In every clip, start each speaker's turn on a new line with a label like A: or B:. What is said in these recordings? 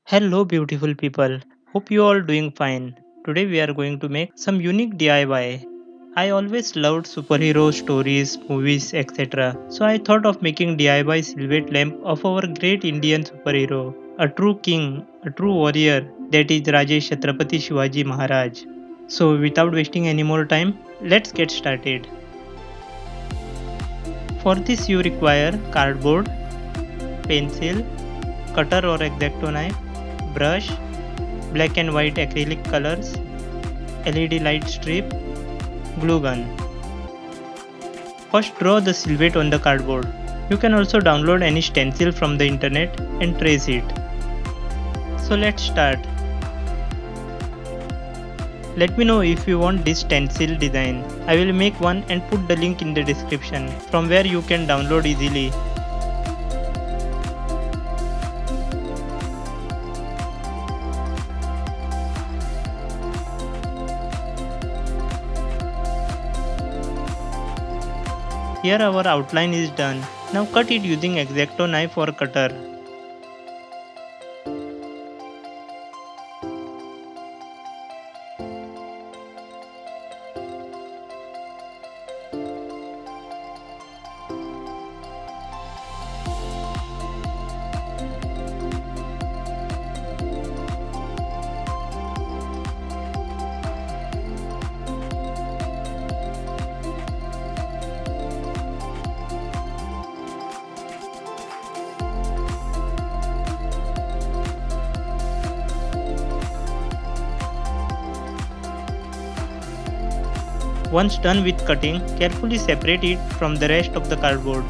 A: Hello beautiful people. Hope you all doing fine. Today we are going to make some unique DIY. I always loved superhero stories, movies, etc. So I thought of making DIY silhouette lamp of our great Indian superhero, a true king, a true warrior, that is Rajesh Chhatrapati Shivaji Maharaj. So without wasting any more time, let's get started. For this you require cardboard, pencil, cutter or X-Acto knife, brush, black and white acrylic colors, LED light strip, glue gun. First draw the silhouette on the cardboard. You can also download any stencil from the internet and trace it. So let's start. Let me know if you want this stencil design. I will make one and put the link in the description from where you can download easily. Here our outline is done. Now cut it using X-Acto knife or cutter. Once done with cutting, carefully separate it from the rest of the cardboard.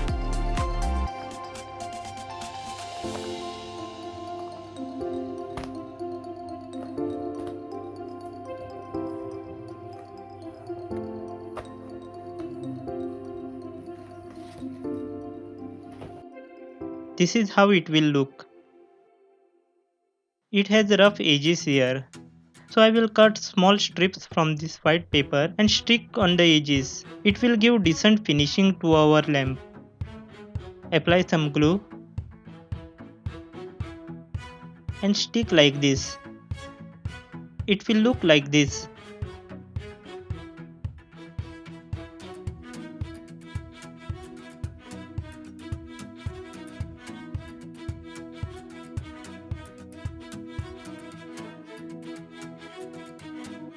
A: This is how it will look. It has rough edges here. So I will cut small strips from this white paper and stick on the edges. It will give decent finishing to our lamp. Apply some glue and stick like this. It will look like this.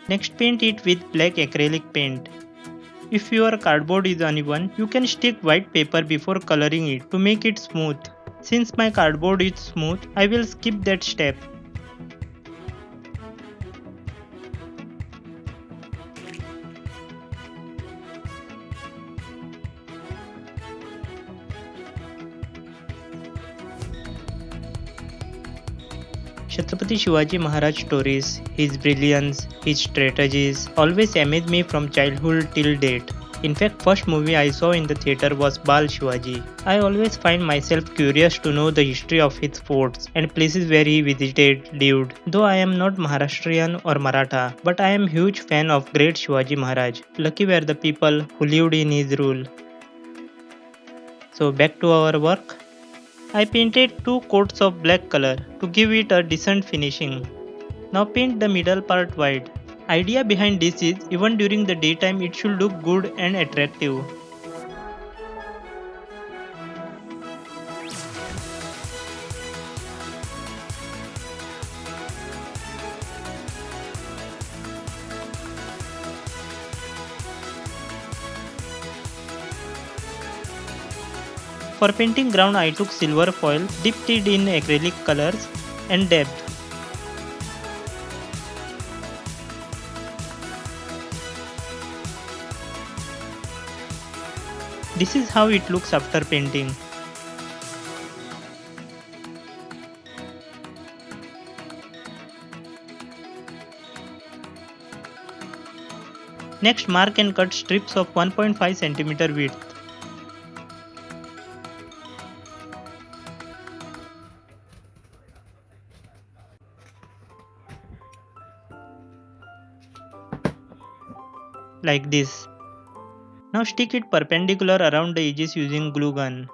A: Next paint it with black acrylic paint. If your cardboard is uneven, you can stick white paper before coloring it to make it smooth. Since my cardboard is smooth, I will skip that step. Chhatrapati Shivaji Maharaj stories, his brilliance, his strategies always amaze me from childhood till date. In fact, first movie I saw in the theater was Bal Shivaji. I always find myself curious to know the history of his forts and places where he visited, lived. Though I am not Maharashtrian or Maratha, but I am huge fan of great Shivaji Maharaj. Lucky were the people who lived in his rule. So back to our work. I painted two coats of black color to give it a decent finishing. Now paint the middle part white. Idea behind this is even during the daytime it should look good and attractive. For painting ground I took silver foil, dipped it in acrylic colors and dabbed. This is how it looks after painting. Next mark and cut strips of 1.5 cm width. Like this. Now stick it perpendicular around the edges using glue gun.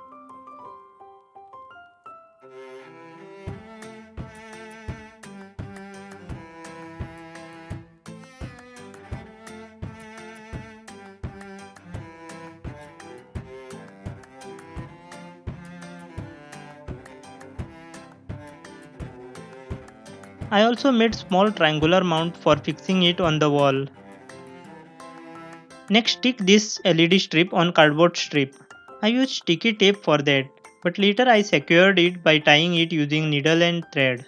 A: I also made small triangular mount for fixing it on the wall. Next, stick this LED strip on cardboard strip. I used sticky tape for that, but later I secured it by tying it using needle and thread.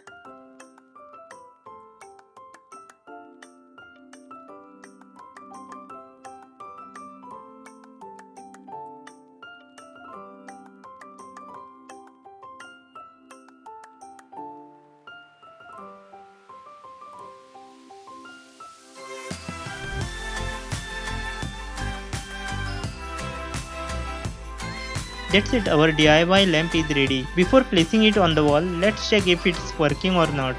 A: That's it, our DIY lamp is ready. Before placing it on the wall, let's check if it's working or not.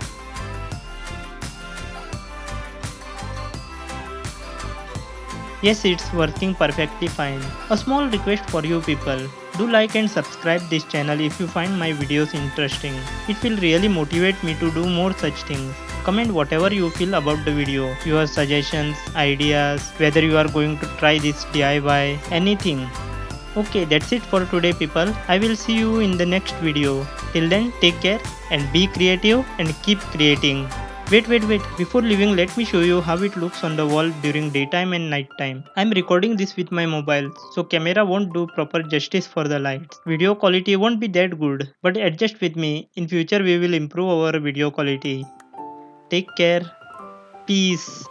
A: Yes, it's working perfectly fine. A small request for you people. Do like and subscribe this channel if you find my videos interesting. It will really motivate me to do more such things. Comment whatever you feel about the video, your suggestions, ideas, whether you are going to try this DIY, anything. Okay, that's it for today people. I will see you in the next video. Till then, take care and be creative and keep creating. Wait. Before leaving, let me show you how it looks on the wall during daytime and nighttime. I'm recording this with my mobile, so camera won't do proper justice for the lights. Video quality won't be that good, but adjust with me. In future, we will improve our video quality. Take care. Peace.